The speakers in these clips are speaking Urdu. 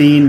3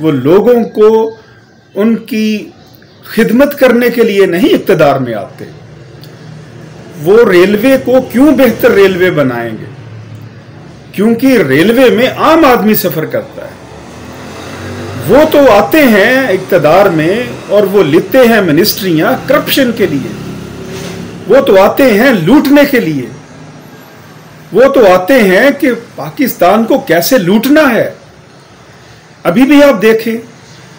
وہ لوگوں کو ان کی خدمت کرنے کے لیے نہیں اقتدار میں آتے. وہ ریلوے کو کیوں بہتر ریلوے بنائیں گے؟ کیونکہ ریلوے میں عام آدمی سفر کرتا ہے. وہ تو آتے ہیں اقتدار میں اور وہ لیتے ہیں منسٹریاں کرپشن کے لیے. وہ تو آتے ہیں لوٹنے کے لیے. وہ تو آتے ہیں کہ پاکستان کو کیسے لوٹنا ہے. ابھی بھی آپ دیکھیں,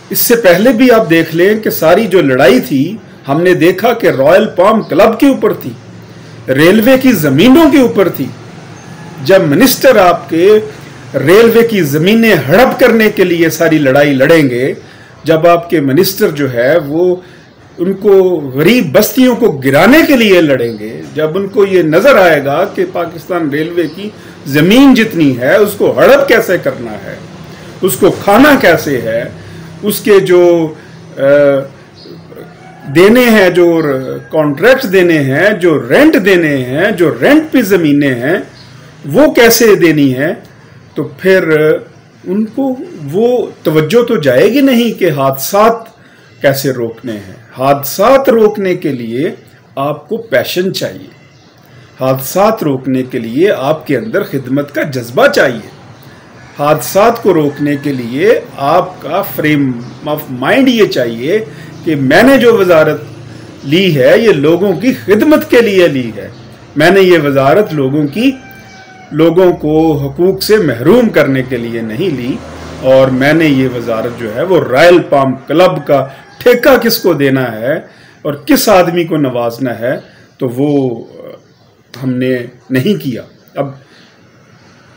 اس سے پہلے بھی آپ دیکھ لیں کہ ساری جو لڑائی تھی ہم نے دیکھا کہ رائل پام کلب کے اوپر تھی, ریلوے کی زمینوں کے اوپر تھی. جب منسٹر آپ کے ریلوے کی زمینیں ہڑپ کرنے کے لیے ساری لڑائی لڑیں گے, جب آپ کے منسٹر جو ہے وہ ان کو غریب بستیوں کو گرانے کے لیے لڑیں گے, جب ان کو یہ نظر آئے گا کہ پاکستان ریلوے کی زمین جتنی ہے اس کو ہڑپ کیسے کرنا ہے, اس کو کھانا کیسے ہے, اس کے جو دینے ہیں, جو کانٹریکٹ دینے ہیں, جو رینٹ دینے ہیں, جو رینٹ پہ زمینیں ہیں وہ کیسے دینی ہے, تو پھر ان کو وہ توجہ تو جائے گی نہیں کہ حادثات کیسے روکنے ہیں. حادثات روکنے کے لیے آپ کو پیشن چاہیے. حادثات روکنے کے لیے آپ کے اندر خدمت کا جذبہ چاہیے. حادثات کو روکنے کے لیے آپ کا فریم آف مائنڈ یہ چاہیے کہ میں نے جو وزارت لی ہے یہ لوگوں کی خدمت کے لیے لی ہے. میں نے یہ وزارت لوگوں کو حقوق سے محروم کرنے کے لیے نہیں لی, اور میں نے یہ وزارت جو ہے وہ رائل پام کلب کا ٹھیکہ کس کو دینا ہے اور کس آدمی کو نوازنا ہے تو وہ ہم نے نہیں کیا.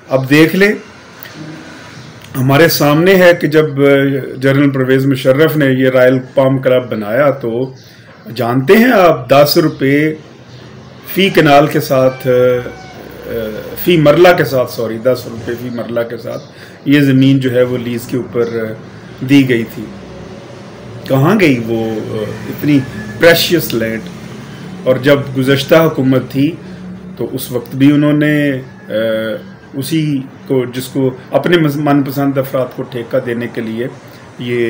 اب دیکھ لیں, ہمارے سامنے ہے کہ جب جنرل پرویز مشرف نے یہ رائل پام کلب بنایا تو جانتے ہیں آپ 10 روپے فی کنال کے ساتھ, فی مرلہ کے ساتھ 10 روپے فی مرلہ کے ساتھ یہ زمین جو ہے وہ لیز کے اوپر دی گئی تھی. کہاں گئی وہ اتنی پریشیس لینڈ؟ اور جب گزشتہ حکومت تھی تو اس وقت بھی انہوں نے اسی کو, جس کو اپنے من پسند افراد کو ٹھیکہ دینے کے لیے یہ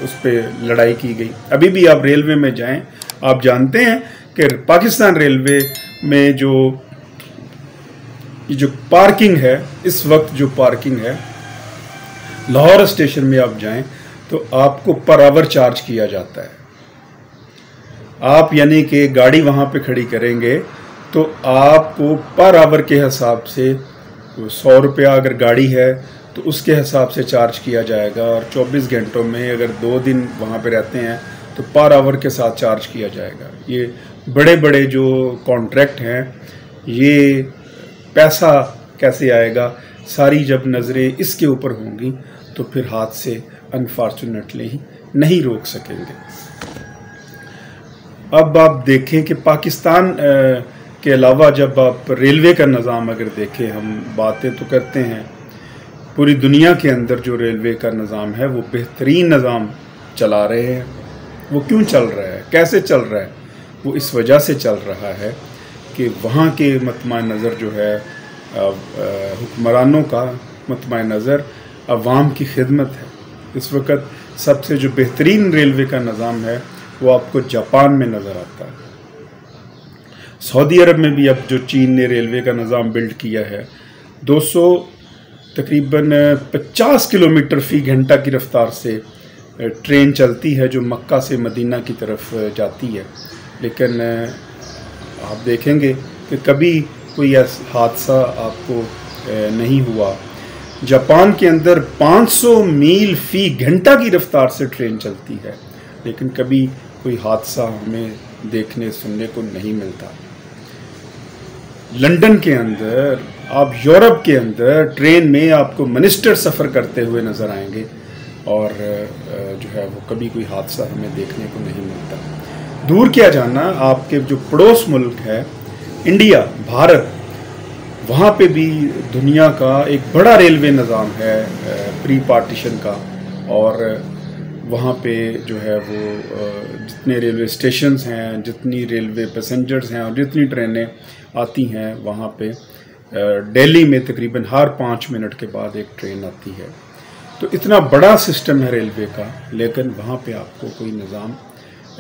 اس پہ لڑائی کی گئی. ابھی بھی آپ ریلوے میں جائیں, آپ جانتے ہیں کہ پاکستان ریلوے میں جو پارکنگ ہے, اس وقت جو پارکنگ ہے لاہور اسٹیشن میں آپ جائیں تو آپ کو پر آور چارج کیا جاتا ہے. آپ یعنی کہ گاڑی وہاں پہ کھڑی کریں گے تو آپ کو پر آور کے حساب سے 100 روپیہ اگر گاڑی ہے تو اس کے حساب سے چارج کیا جائے گا, اور 24 گھنٹوں میں اگر 2 دن وہاں پہ رہتے ہیں تو پر آور کے ساتھ چارج کیا جائے گا. یہ بڑے بڑے جو کانٹریکٹ ہیں, یہ پیسہ کیسے آئے گا؟ ساری جب نظریں اس کے اوپر ہوں گی تو پھر ہاتھ سے انفارچونیٹلی نہیں روک سکیں گے. اب آپ دیکھیں کہ پاکستان کے علاوہ جب آپ ریلوے کا نظام اگر دیکھیں, ہم باتیں تو کرتے ہیں پوری دنیا کے اندر جو ریلوے کا نظام ہے وہ بہترین نظام چلا رہے ہیں. وہ کیوں چل رہا ہے, کیسے چل رہا ہے؟ وہ اس وجہ سے چل رہا ہے کہ وہاں کے مطمع نظر جو ہے حکمرانوں کا مطمع نظر عوام کی خدمت ہے. اس وقت سب سے جو بہترین ریلوے کا نظام ہے وہ آپ کو جاپان میں نظر آتا ہے. سعودی عرب میں بھی اب جو چین نے ریلوے کا نظام بلڈ کیا ہے, 200 تقریباً 50 کلومیٹر فی گھنٹہ کی رفتار سے ٹرین چلتی ہے جو مکہ سے مدینہ کی طرف جاتی ہے. لیکن آپ دیکھیں گے کہ کبھی کوئی حادثہ آپ کو نہیں ہوا. جاپان کے اندر 500 میل فی گھنٹہ کی رفتار سے ٹرین چلتی ہے, لیکن کبھی کوئی حادثہ ہمیں دیکھنے سننے کو نہیں ملتا. لندن کے اندر, آپ یورپ کے اندر ٹرین میں آپ کو منسٹر سفر کرتے ہوئے نظر آئیں گے, اور جو ہے وہ کبھی کوئی حادثہ ہمیں دیکھنے کو نہیں ملتا. دور کیا جانا, آپ کے جو پڑوس ملک ہے انڈیا, بھارت, وہاں پہ بھی دنیا کا ایک بڑا ریلوے نظام ہے پری پارٹیشن کا, اور وہاں پہ جو ہے وہ جتنے ریلوے اسٹیشنز ہیں, جتنی ریلوے پیسنجرز ہیں اور جتنی ٹرینیں آتی ہیں, وہاں پہ دہلی میں تقریباً ہر 5 منٹ کے بعد ایک ٹرین آتی ہے. تو تو اتنا بڑا سسٹم ہے ریلوے کا، لیکن وہاں پہ آپ کو کوئی نظام،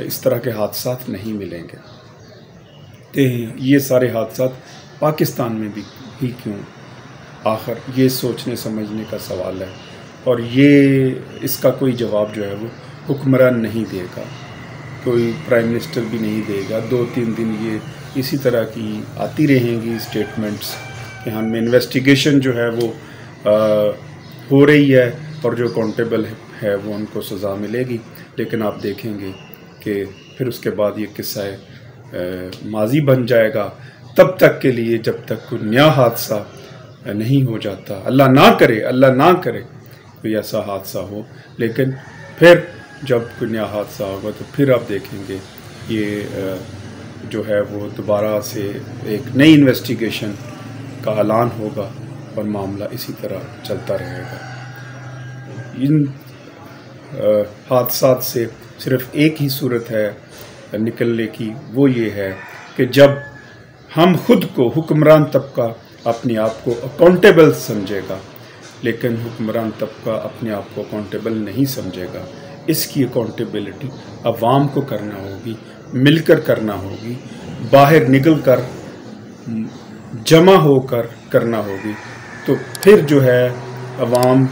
اس طرح کے حادثات نہیں ملیں گے۔ یہ سارے حادثات پاکستان میں بھی ہی کیوں؟ آخر یہ سوچنے سمجھنے کا سوال ہے، اور اس کا کوئی جواب جو ہے وہ حکمران نہیں دے گا، کوئی پرائم منسٹر بھی نہیں دے گا۔ 2-3 دن یہ اسی طرح کی آتی رہیں گی اسٹیٹمنٹس کہ ہم انویسٹیگیشن جو ہے وہ ہو رہی ہے، اور جو اکاؤنٹیبل ہے وہ ان کو سزا ملے گی، لیکن آپ دیکھیں گے کہ پھر اس کے بعد یہ قصہ ماضی بن جائے گا تب تک کے لیے، جب تک کوئی نیا حادثہ نہیں ہو جاتا۔ اللہ نہ کرے کوئی ایسا حادثہ ہو، لیکن پھر جب کوئی نیا حادثہ ہوگا تو پھر آپ دیکھیں گے یہ جو ہے وہ دوبارہ سے ایک نئی انویسٹیگیشن کا اعلان ہوگا، اور معاملہ اسی طرح چلتا رہے گا۔ ان حادثات سے صرف ایک ہی صورت ہے نکلنے کی، وہ یہ ہے کہ جب ہم خود کو، حکمران طبقہ اپنے آپ کو اکاؤنٹیبل سمجھے گا، لیکن حکمران طبقہ اپنے آپ کو اکاؤنٹیبل نہیں سمجھے گا۔ اس کی اکاؤنٹیبلٹی عوام کو کرنا ہوگی، مل کر کرنا ہوگی، باہر نکل کر جمع ہو کر کرنا ہوگی۔ تو پھر جو ہے عوام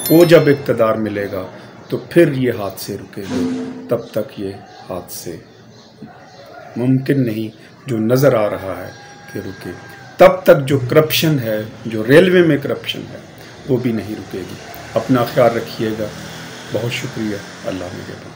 کو جب اقتدار ملے گا تو پھر یہ حادثے رکے گے، تب تک یہ حادثے ممکن نہیں جو نظر آ رہا ہے کہ رکے۔ تب تک جو کرپشن ہے، جو ریلوے میں کرپشن ہے، وہ بھی نہیں رکے گی۔ اپنا خیال رکھیے گا، بہت شکریہ، اللہ نگہبان۔